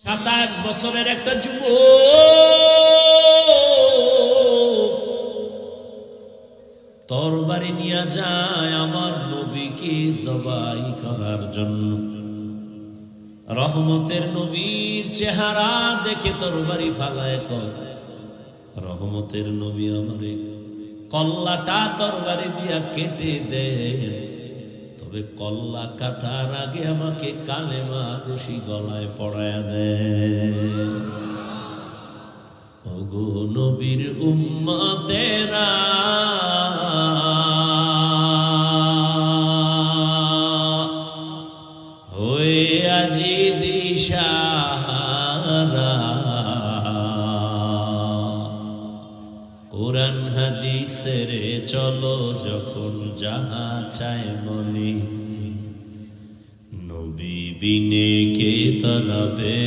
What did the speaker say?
27 বছরের একটা যুবক তরবারি নিয়ে যায় আমার নবীকে জবাই করার জন্য। রহমতের নবীর চেহারা দেখে তরবারি ফালায় কর, রহমতের নবী আমারে কল্লাটা তরবারি দিয়া কেটে দেন, তবে কল্লা কাটার আগে আমাকে কালেমার রশি গলায় পড়ায়া দেন। ওগো নবীর উম্মতেরা, হয়ে আজি দিশাহারা, কোরআন হাদিসের চলো যখন যাহা চায় মনে, নবী বিনে কে তরাবে।